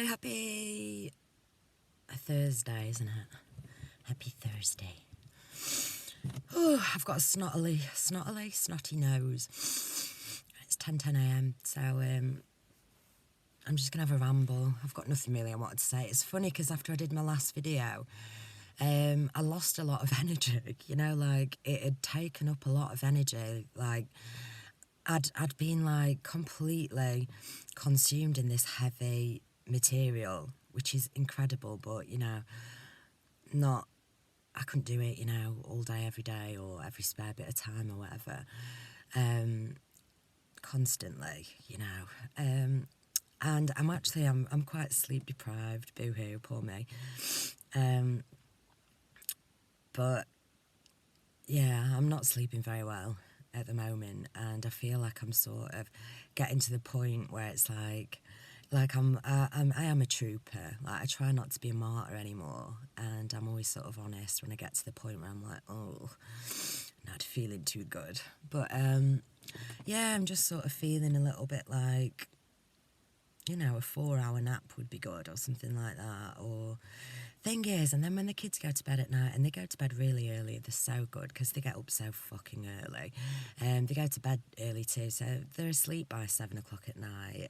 Happy Thursday, isn't it? Happy Thursday. Oh, I've got a snotty nose. It's 10 a.m, so I'm just going to have a ramble. I've got nothing really I wanted to say. It's funny because after I did my last video, I lost a lot of energy, like it had taken up a lot of energy. Like I'd been like completely consumed in this heavy material, which is incredible, but I couldn't do it, all day, every day, or every spare bit of time or whatever, constantly, and I'm quite sleep deprived, boo-hoo, poor me, but yeah, I'm not sleeping very well at the moment, and I feel like I'm sort of getting to the point where it's like I am a trooper. Like I try not to be a martyr anymore, and I'm always sort of honest when I get to the point where I'm like, oh, not feeling too good. But yeah, I'm just sort of feeling a little bit like, a 4-hour nap would be good or something like that. Or thing is, and then when the kids go to bed at night, and they go to bed really early, they're so good because they get up so fucking early. They go to bed early too, so they're asleep by 7 o'clock at night.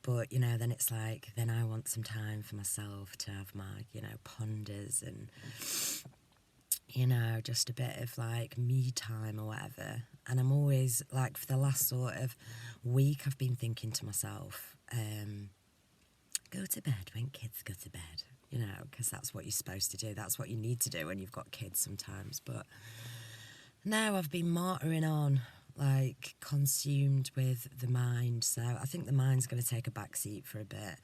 But, then it's like, then I want some time for myself to have my, ponders and, just a bit of, like, me time or whatever. And I'm always, like, for the last sort of week, I've been thinking to myself, go to bed when kids go to bed, because that's what you're supposed to do. That's what you need to do when you've got kids sometimes. But now I've been martyring on, like consumed with the mind, so I think the mind's going to take a back seat for a bit,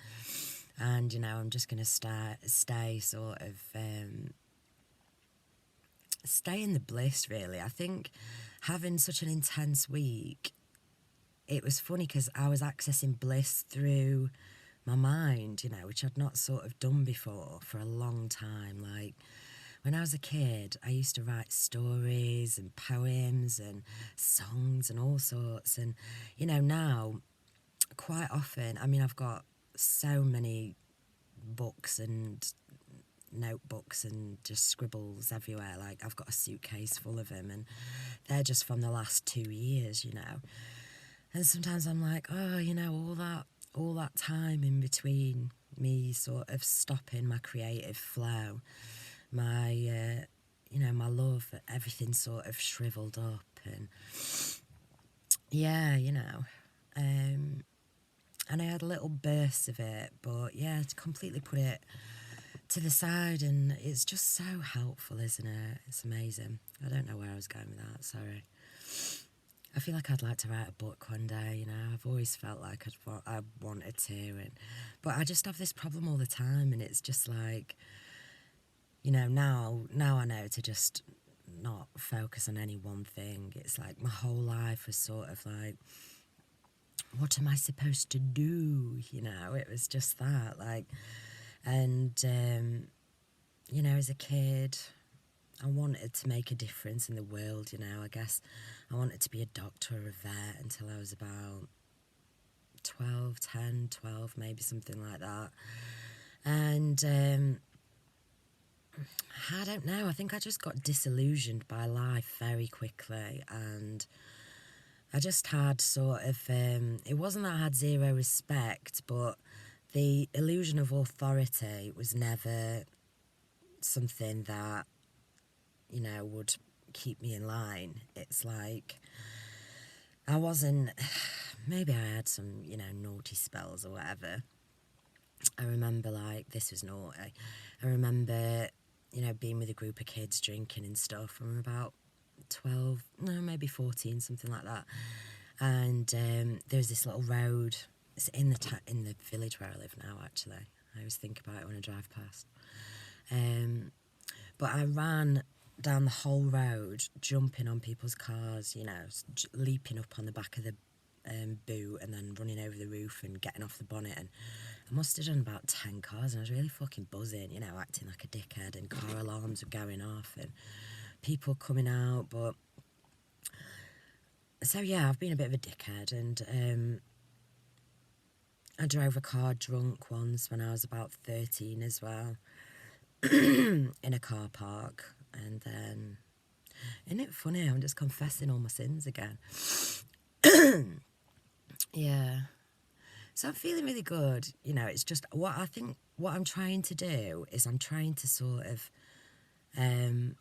and I'm just going to stay sort of stay in the bliss, really. I think having such an intense week, it was funny because I was accessing bliss through my mind, which I'd not sort of done before for a long time. Like when I was a kid, I used to write stories and poems and songs and all sorts. And, now, quite often, I've got so many books and notebooks and just scribbles everywhere. Like, I've got a suitcase full of them, and they're just from the last 2 years, And sometimes I'm like, oh, all that time in between me sort of stopping my creative flow, my my love, everything sort of shriveled up, and yeah, and I had little bursts of it, but yeah, to completely put it to the side, and it's just so helpful, isn't it? It's amazing. I don't know where I was going with that, sorry. I feel like I'd like to write a book one day, I've always felt like I wanted to, but I just have this problem all the time, and it's just like, now I know to just not focus on any one thing. It's like my whole life was sort of like, what am I supposed to do? It was just that, like, and, as a kid, I wanted to make a difference in the world, I guess I wanted to be a doctor or a vet until I was about 12, maybe something like that. And, I don't know, I think I just got disillusioned by life very quickly, and I just had sort of, it wasn't that I had zero respect, but the illusion of authority was never something that, would keep me in line. It's like, I wasn't, maybe I had some, naughty spells or whatever. I remember, like, this was naughty. I remember, being with a group of kids drinking and stuff, and we're about 12, no, maybe 14, something like that. And there's this little road. It's in the village where I live now, actually. I always think about it when I drive past. But I ran down the whole road, jumping on people's cars, leaping up on the back of the boot, and then running over the roof and getting off the bonnet. And I must have done about 10 cars, and I was really fucking buzzing, acting like a dickhead, and car alarms were going off and people coming out. But so yeah, I've been a bit of a dickhead, and I drove a car drunk once when I was about 13 as well, in a car park. And then, isn't it funny? I'm just confessing all my sins again. Yeah. So I'm feeling really good. You know, it's just what I think, what I'm trying to do is I'm trying to sort of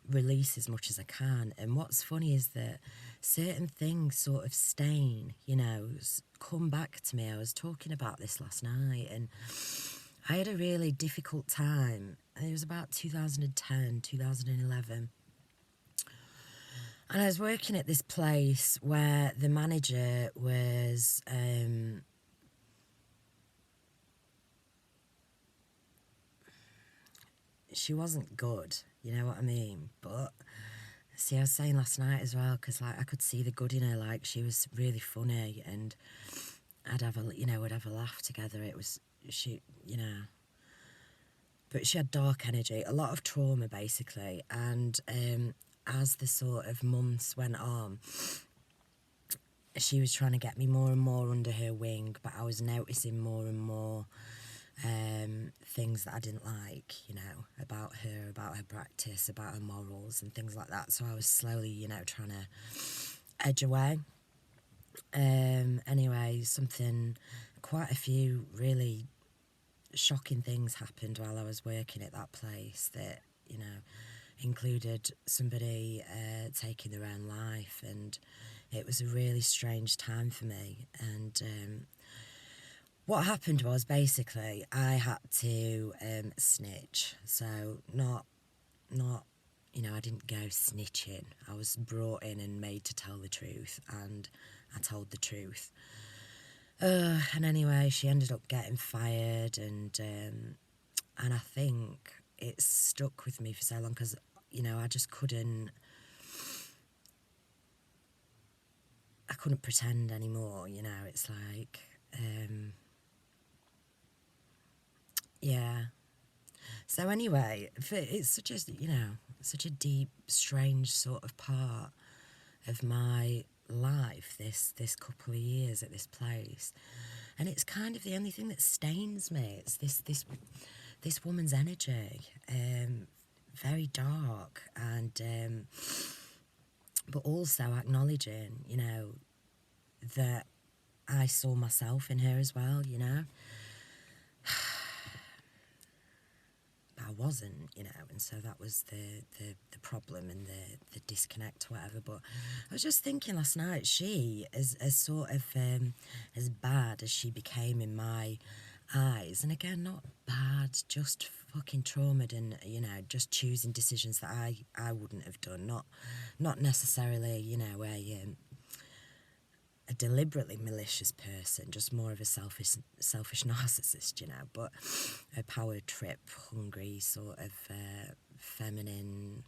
release as much as I can. And what's funny is that certain things sort of stain, you know, come back to me. I was talking about this last night, and I had a really difficult time. It was about 2010, 2011. And I was working at this place where the manager was she wasn't good, you know what I mean? But see, I was saying last night as well, because like I could see the good in her. Like, she was really funny, and we'd have a laugh together. It was she, you know. But she had dark energy, a lot of trauma basically. And as the sort of months went on, she was trying to get me more and more under her wing, but I was noticing more and more things that I didn't like, you know, about her practice, about her morals and things like that. So I was slowly, you know, trying to edge away. Anyway, quite a few really shocking things happened while I was working at that place that, you know, included somebody taking their own life, and it was a really strange time for me. And what happened was basically I had to snitch. So not, you know, I didn't go snitching. I was brought in and made to tell the truth, and I told the truth. And anyway, she ended up getting fired, and I think it stuck with me for so long because, you know, I just couldn't pretend anymore, you know. It's like, yeah. So anyway, it's such a, you know, such a deep, strange sort of part of my life, this couple of years at this place. And it's kind of the only thing that stains me. It's this woman's energy, very dark, and but also acknowledging, you know, that I saw myself in her as well, you know. But I wasn't, you know, and so that was the problem and the disconnect, whatever. But I was just thinking last night, she, as sort of as bad as she became in my eyes, and again, not bad, just fucking traumatized, and, you know, just choosing decisions that I wouldn't have done, not necessarily, you know, a deliberately malicious person, just more of a selfish narcissist, you know, but a power trip, hungry, sort of feminine.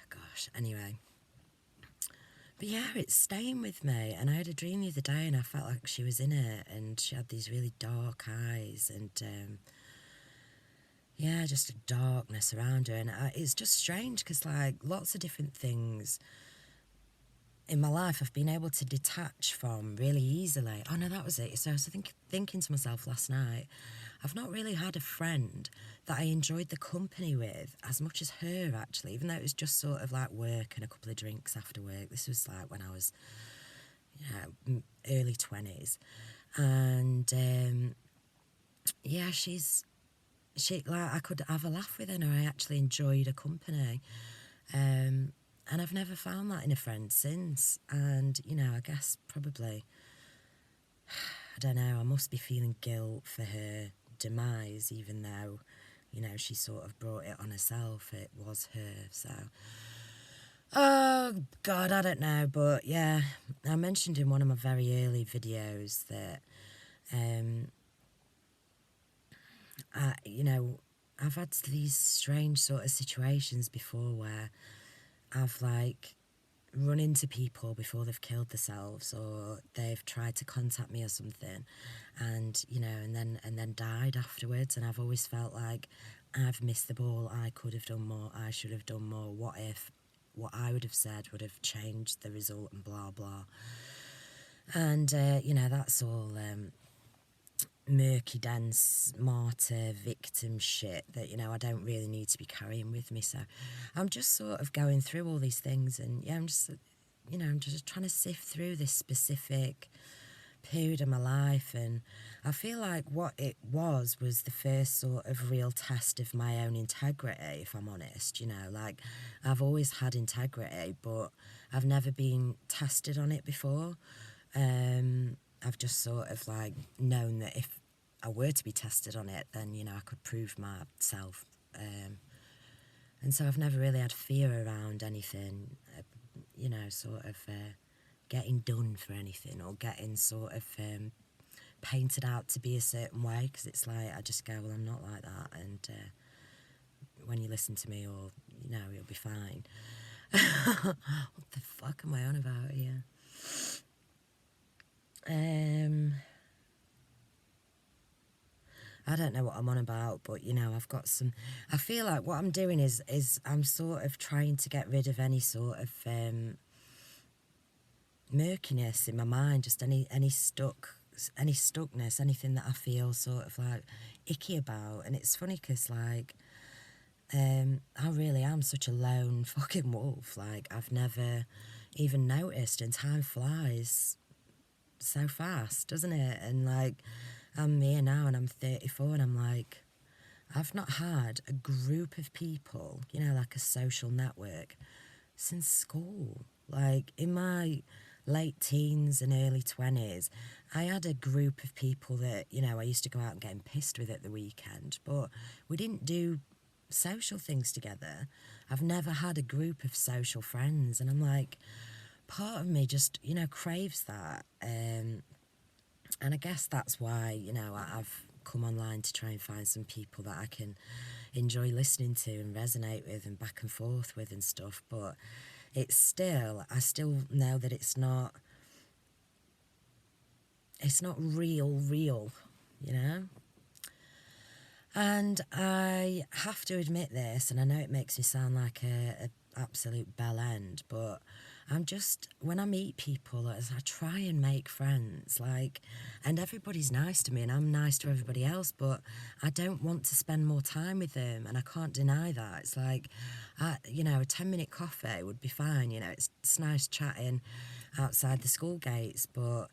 Gosh, anyway. But yeah, it's staying with me. And I had a dream the other day, and I felt like she was in it, and she had these really dark eyes, and yeah, just a darkness around her. And it's just strange because, like, lots of different things in my life I've been able to detach from really easily. Oh no, that was it. So I was thinking to myself last night, I've not really had a friend that I enjoyed the company with as much as her, actually, even though it was just sort of like work and a couple of drinks after work. This was like when I was, you know, early 20s. And yeah, she, like, I could have a laugh with her, and I actually enjoyed her company. And I've never found that in a friend since. And, you know, I guess probably, I don't know, I must be feeling guilt for her demise, even though, you know, she sort of brought it on herself. It was her, so. Oh, God, I don't know. But, yeah, I mentioned in one of my very early videos that, you know, I've had these strange sort of situations before where I've, like, run into people before they've killed themselves, or they've tried to contact me or something, and, you know, and then died afterwards. And I've always felt like I've missed the ball. I could have done more. I should have done more. What if what I would have said would have changed the result, and blah blah. And you know, that's all murky, dense martyr victim shit that, I don't really need to be carrying with me. So I'm just sort of going through all these things, and I'm just, I'm just trying to sift through this specific period of my life. And I feel like what it was the first sort of real test of my own integrity, if I'm honest. Like, I've always had integrity, but I've never been tested on it before. I've just sort of like known that if I were to be tested on it, then, I could prove myself. And so I've never really had fear around anything, sort of getting done for anything, or getting sort of painted out to be a certain way, because it's like I just go, well, I'm not like that, and when you listen to me, or, you'll be fine. What the fuck am I on about here? I don't know what I'm on about, but, I've got some... I feel like what I'm doing is I'm sort of trying to get rid of any sort of murkiness in my mind, just any stuckness, anything that I feel sort of like icky about. And it's funny because, like, I really am such a lone fucking wolf. Like, I've never even noticed, and time flies so fast, doesn't it? And, like, I'm here now and I'm 34, and I'm like, I've not had a group of people, like a social network, since school. Like, in my late teens and early 20s, I had a group of people that, I used to go out and get pissed with at the weekend, but we didn't do social things together. I've never had a group of social friends, and I'm like, part of me just, craves that. And I guess that's why, I've come online to try and find some people that I can enjoy listening to and resonate with and back and forth with and stuff. But I still know that it's not real, And I have to admit this, and I know it makes me sound like a absolute bell end, but I'm just, when I meet people, as I try and make friends, like, and everybody's nice to me and I'm nice to everybody else, but I don't want to spend more time with them, and I can't deny that. It's like, a 10-minute coffee would be fine, it's nice chatting outside the school gates, but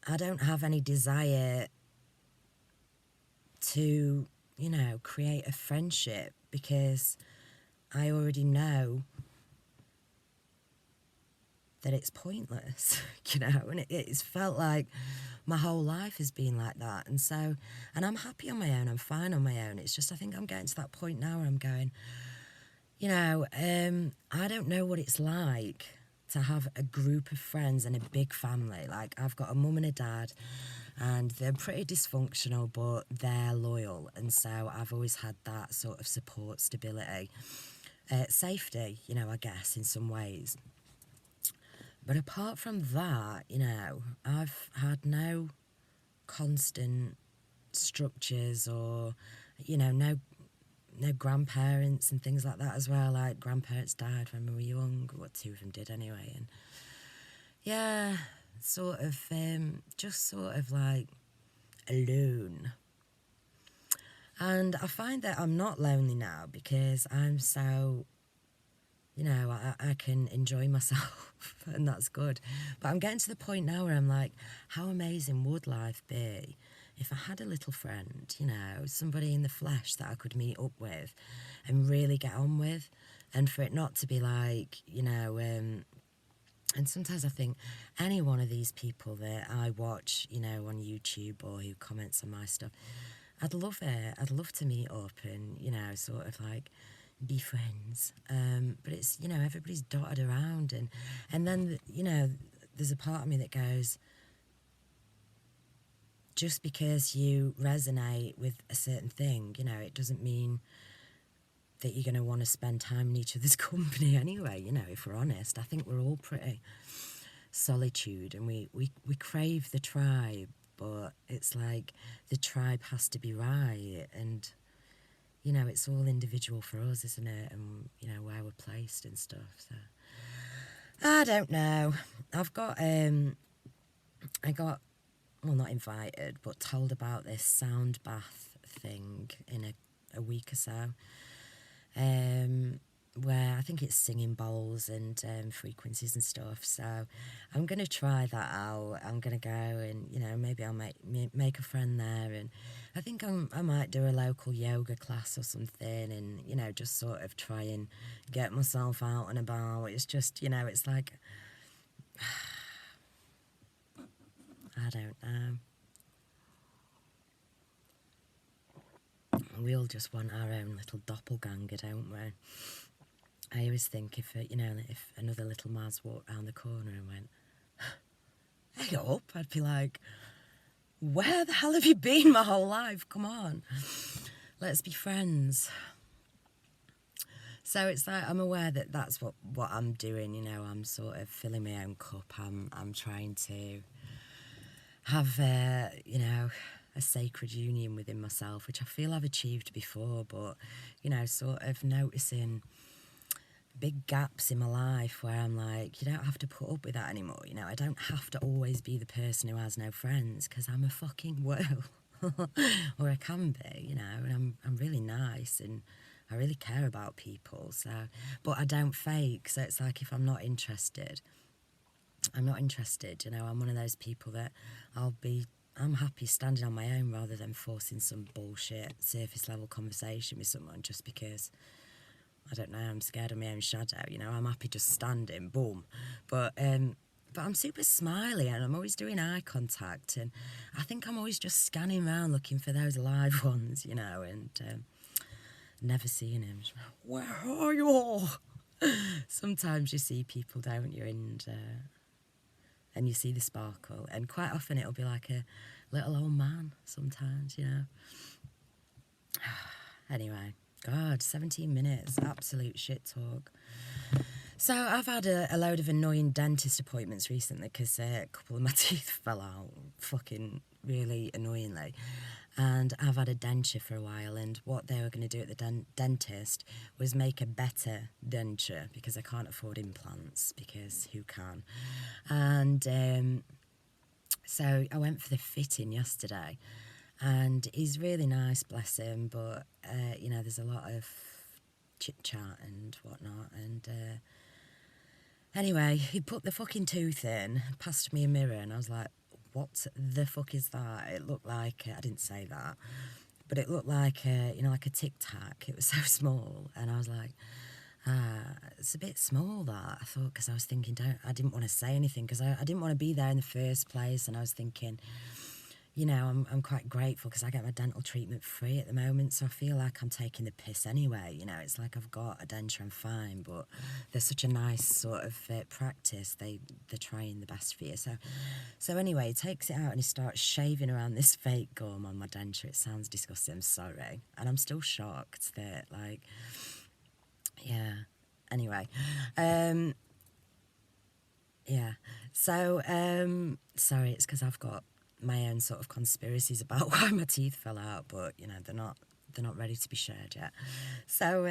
I don't have any desire to, create a friendship, because I already know that it's pointless, and it's felt like my whole life has been like that. And so, and I'm happy on my own, I'm fine on my own. It's just, I think I'm getting to that point now where I'm going, I don't know what it's like to have a group of friends and a big family. Like, I've got a mum and a dad, and they're pretty dysfunctional, but they're loyal. And so I've always had that sort of support, stability, safety, I guess, in some ways. But apart from that, I've had no constant structures, or, no grandparents and things like that as well. Like, grandparents died when we were young. Well, two of them did anyway. And yeah, sort of, just sort of like alone. And I find that I'm not lonely now, because I'm so, I can enjoy myself, and that's good. But I'm getting to the point now where I'm like, how amazing would life be if I had a little friend, somebody in the flesh that I could meet up with and really get on with, and for it not to be like, and sometimes I think any one of these people that I watch, on YouTube, or who comments on my stuff, I'd love it. I'd love to meet up and, sort of like be friends. But it's, everybody's dotted around, and then, there's a part of me that goes, just because you resonate with a certain thing, it doesn't mean that you're going to want to spend time in each other's company anyway, if we're honest. I think we're all pretty solitude, and we crave the tribe, but it's like the tribe has to be right, and, it's all individual for us, isn't it? And, where we're placed and stuff, so... I don't know. I got well, not invited, but told about this sound bath thing in a week or so, where I think it's singing bowls and frequencies and stuff. So I'm going to try that out. I'm going to go and, maybe I'll make a friend there. And I think I might do a local yoga class or something and, just sort of try and get myself out and about. It's just, it's like, I don't know. We all just want our own little doppelganger, don't we? I always think if another little Maz walked round the corner and went, "Hey up," I'd be like, "Where the hell have you been my whole life? Come on, let's be friends." So it's like I'm aware that that's what I'm doing. I'm sort of filling my own cup. I'm trying to have a sacred union within myself, which I feel I've achieved before, but sort of noticing big gaps in my life where I'm like, you don't have to put up with that anymore. I don't have to always be the person who has no friends, because I'm a fucking whale. Or I can be, and I'm really nice and I really care about people. So, but I don't fake. So it's like if I'm not interested, I'm not interested. I'm one of those people that I'm happy standing on my own rather than forcing some bullshit surface level conversation with someone just because, I don't know, I'm scared of my own shadow. I'm happy just standing, boom. But I'm super smiley and I'm always doing eye contact, and I think I'm always just scanning around looking for those live ones, and never seeing him. Where are you all? Sometimes you see people, don't you, and you see the sparkle, and quite often it'll be like a little old man sometimes, Anyway, God, 17 minutes, absolute shit talk. So I've had a load of annoying dentist appointments recently because a couple of my teeth fell out fucking really annoyingly. And I've had a denture for a while, and what they were going to do at the dentist was make a better denture because I can't afford implants, because who can? And so I went for the fitting yesterday, and he's really nice, bless him, but, there's a lot of chit-chat and whatnot, and anyway, he put the fucking tooth in, passed me a mirror, and I was like, what the fuck is that? It looked like, I didn't say that, but it looked like, like a Tic Tac. It was so small, and I was like, it's a bit small, that. I thought, because I was thinking, I didn't want to say anything, because I didn't want to be there in the first place, and I was thinking, I'm quite grateful because I get my dental treatment free at the moment, so I feel like I'm taking the piss anyway. It's like I've got a denture, I'm fine, but they're such a nice sort of practice. They're trying the best for you. So anyway, he takes it out and he starts shaving around this fake gum on my denture. It sounds disgusting, I'm sorry. And I'm still shocked that, like, yeah. Anyway, yeah. So, sorry, it's because I've got my own sort of conspiracies about why my teeth fell out, but they're not ready to be shared yet. So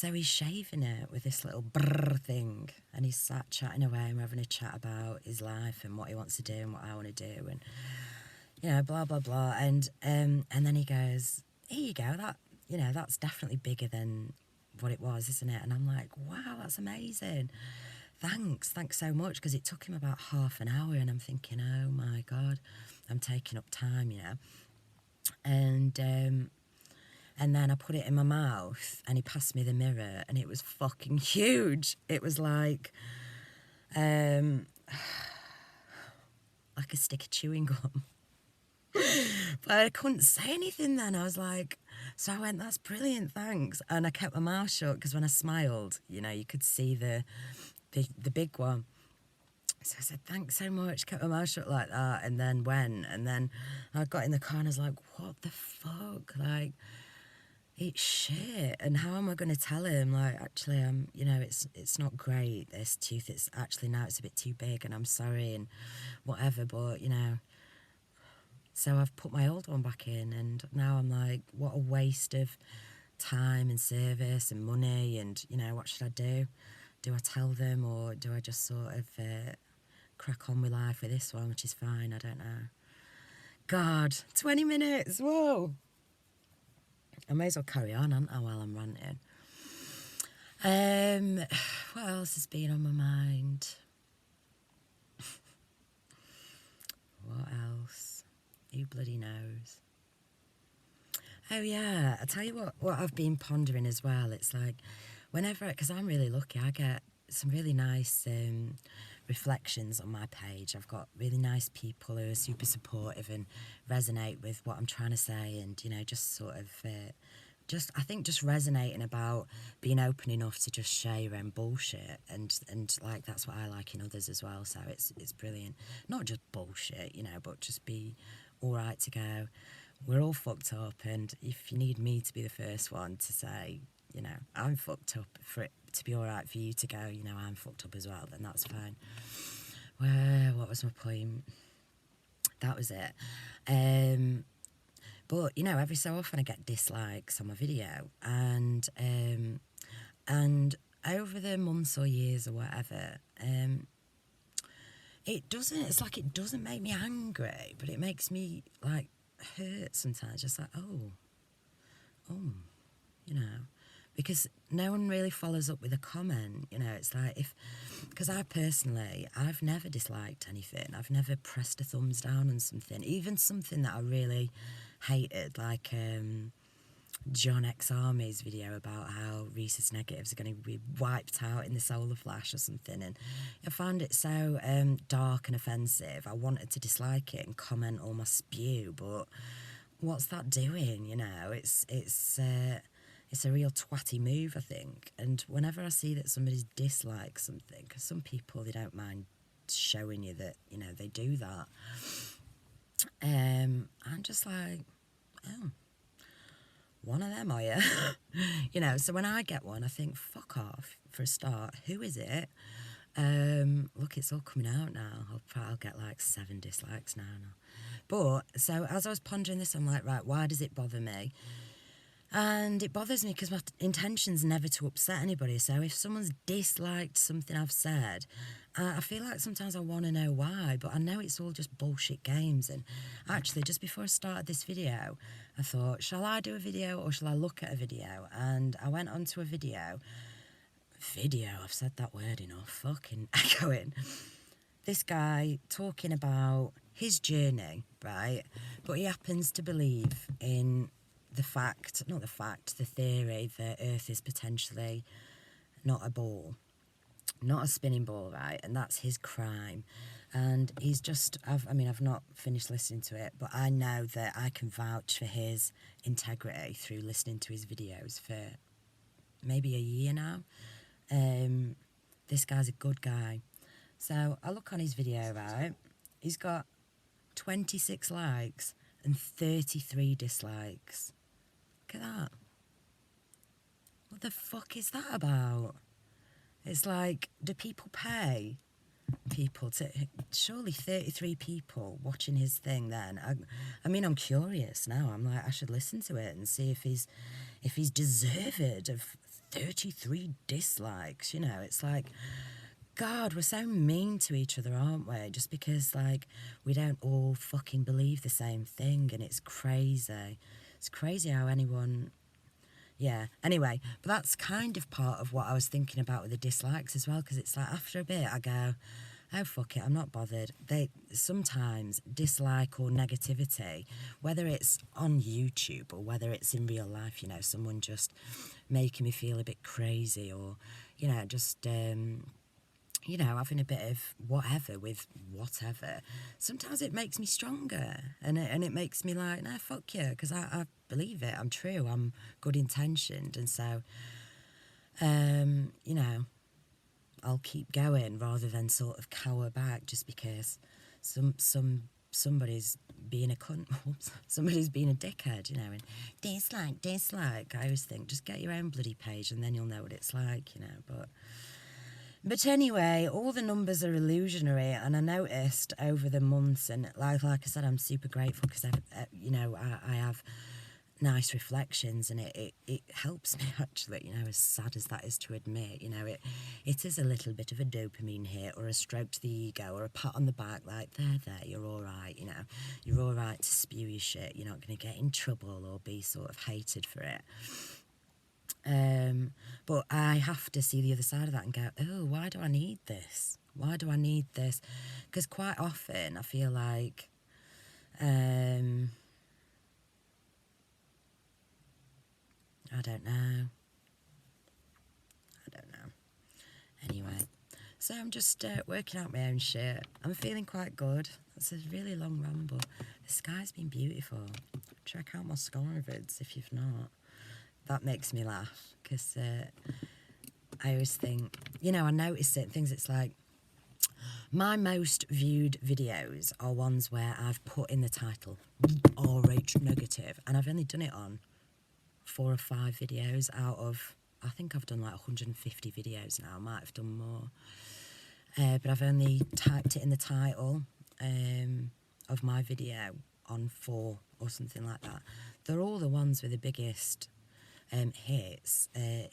he's shaving it with this little brrr thing, and he's sat chatting away, and we're having a chat about his life and what he wants to do and what I want to do, and blah blah blah, and then he goes, "Here you go, that's definitely bigger than what it was, isn't it?" And I'm like, "Wow, that's amazing. Thanks so much," because it took him about half an hour, and I'm thinking, oh my God, I'm taking up time, And then I put it in my mouth, and he passed me the mirror, and it was fucking huge. It was like a stick of chewing gum. But I couldn't say anything then. I was like, so I went, "That's brilliant, thanks." And I kept my mouth shut, because when I smiled, you could see the big one. So I said, "Thanks so much," kept my mouth shut like that, and then went. And then I got in the car and I was like, what the fuck? Like, it's shit. And how am I going to tell him? Like, actually, it's not great, this tooth. It's actually, now it's a bit too big, and I'm sorry, and whatever, but, So I've put my old one back in, and now I'm like, what a waste of time and service and money, and, what should I do? Do I tell them, or do I just sort of crack on with life with this one, which is fine. I don't know. God, 20 minutes. Whoa. I may as well carry on, hadn't I, while I'm ranting. What else has been on my mind? What else? Who bloody knows? Oh, yeah. I tell you what I've been pondering as well. It's like, whenever, because I'm really lucky, I get some really nice reflections on my page. I've got really nice people who are super supportive and resonate with what I'm trying to say, and, you know, just sort of... I think just resonating about being open enough to just share your own bullshit, and like that's what I like in others as well. So it's brilliant. Not just bullshit, you know, but just be all right to go, we're all fucked up, and if you need me to be the first one to say, you know, I'm fucked up, for it to be all right for you to go, you know, I'm fucked up as well, then that's fine. Well, what was my point? That was it. But, you know, every so often I get dislikes on my video, and over the months or years or whatever, it doesn't make me angry, but it makes me, like, hurt sometimes, just like, oh, you know, because no one really follows up with a comment, you know. It's like, because I've never disliked anything. I've never pressed a thumbs down on something, even something that I really hated, like John X Army's video about how rhesus negatives are going to be wiped out in the solar flash or something, and I found it so dark and offensive. I wanted to dislike it and comment all my spew, but what's that doing, you know? It's a real twatty move, I think. And whenever I see that somebody's disliked something, because some people, they don't mind showing you that, you know, they do that, I'm just like, oh, one of them, are you? You know, so when I get one, I think, fuck off, for a start. Who is it? Look, it's all coming out now. I'll get like 7 dislikes now. But, so as I was pondering this, I'm like, right, why does it bother me? And it bothers me because my intention's never to upset anybody. So if someone's disliked something I've said, I feel like sometimes I want to know why, but I know it's all just bullshit games. And actually, just before I started this video, I thought, shall I do a video or shall I look at a video? And I went onto a video, I've said that word enough, fucking echoing. This guy talking about his journey, right? But he happens to believe in the theory that Earth is potentially not a ball, not a spinning ball, right? And that's his crime. And he's just, I've not finished listening to it, but I know that I can vouch for his integrity through listening to his videos for maybe a year now. This guy's a good guy. So I look on his video, right? He's got 26 likes and 33 dislikes. Look at that. What the fuck is that about? It's like, do people pay people to... Surely 33 people watching his thing then. I mean, I'm curious now. I'm like, I should listen to it and see if he's deserved of 33 dislikes, you know. It's like, God, we're so mean to each other, aren't we? Just because, like, we don't all fucking believe the same thing, and it's crazy. It's crazy how anyone... Yeah, anyway, but that's kind of part of what I was thinking about with the dislikes as well, because it's like, after a bit, I go, oh, fuck it, I'm not bothered. They sometimes dislike or negativity, whether it's on YouTube or whether it's in real life, you know, someone just making me feel a bit crazy, or, you know, just... you know, having a bit of whatever with whatever, sometimes it makes me stronger, and it makes me like, no, fuck you, because I believe it, I'm true, I'm good intentioned, and so, you know, I'll keep going rather than sort of cower back just because somebody's being a cunt, somebody's being a dickhead, you know, and dislike, I always think, just get your own bloody page and then you'll know what it's like, you know, But anyway, all the numbers are illusionary, and I noticed over the months, and like I said, I'm super grateful because, you know, I have nice reflections, and it helps me actually, you know, as sad as that is to admit, you know, it is a little bit of a dopamine hit or a stroke to the ego or a pat on the back, like there, you're all right, you know, you're all right to spew your shit, you're not going to get in trouble or be sort of hated for it. But I have to see the other side of that and go, oh, why do I need this? Why do I need this? Because quite often I feel like I don't know. Anyway, so I'm just working out my own shit. I'm feeling quite good. It's a really long ramble. The sky's been beautiful. Check out my sky vids if you've not. That makes me laugh because I always think, you know, I notice certain things. It's like my most viewed videos are ones where I've put in the title RH negative, and I've only done it on 4 or 5 videos out of, I think I've done like 150 videos now. I might have done more. But I've only typed it in the title of my video on 4 or something like that. They're all the ones with the biggest hits in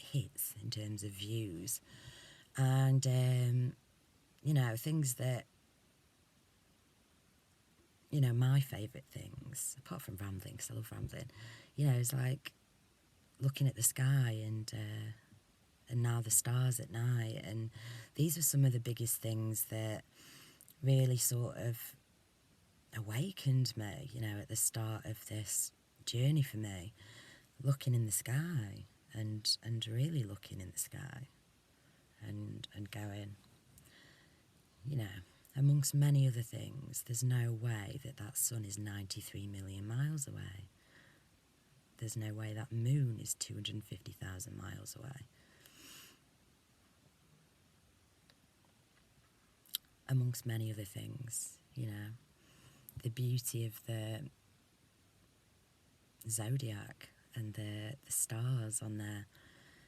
terms of views. And, you know, things that, you know, my favourite things, apart from rambling, because I love rambling, you know, it's like looking at the sky and now the stars at night. And these were some of the biggest things that really sort of awakened me, you know, at the start of this journey for me, looking in the sky and really looking in the sky and going, you know, amongst many other things, there's no way that that sun is 93 million miles away. There's no way that moon is 250,000 miles away. Amongst many other things, you know, the beauty of the zodiac and the stars on their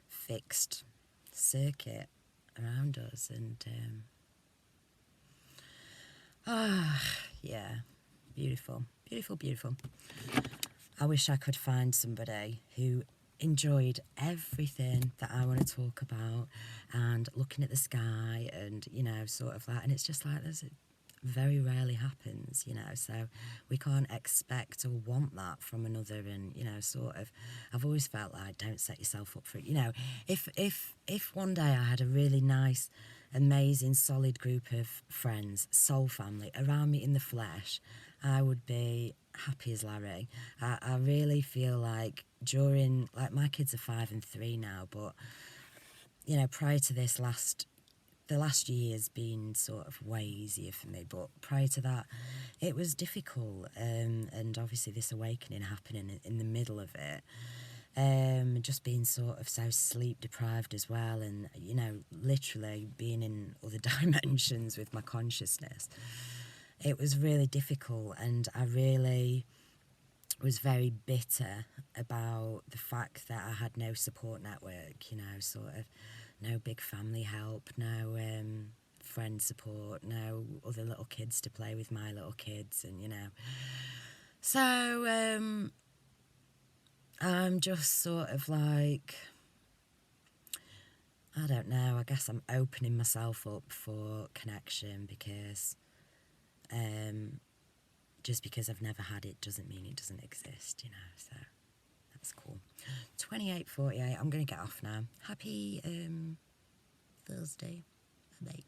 fixed circuit around us, and yeah, beautiful, beautiful, beautiful. I wish I could find somebody who enjoyed everything that I want to talk about and looking at the sky and, you know, sort of like, and it's just like it very rarely happens, you know, so we can't expect or want that from another. And, you know, sort of, I've always felt like, don't set yourself up for it, you know. If one day I had a really nice, amazing, solid group of friends, soul family around me in the flesh, I would be happy as Larry. I really feel like during, like, my kids are 5 and 3 now, but, you know, prior to this the last year's been sort of way easier for me, but prior to that it was difficult, and obviously this awakening happening in the middle of it, just being sort of so sleep deprived as well, and, you know, literally being in other dimensions with my consciousness. It was really difficult, and I really was very bitter about the fact that I had no support network, you know, sort of no big family help, no friend support, no other little kids to play with my little kids, and, you know. So I'm just sort of like, I don't know, I guess I'm opening myself up for connection, because just because I've never had it doesn't mean it doesn't exist, you know, so that's cool. 28:48, I'm going to get off now. Happy Thursday. Bye-bye.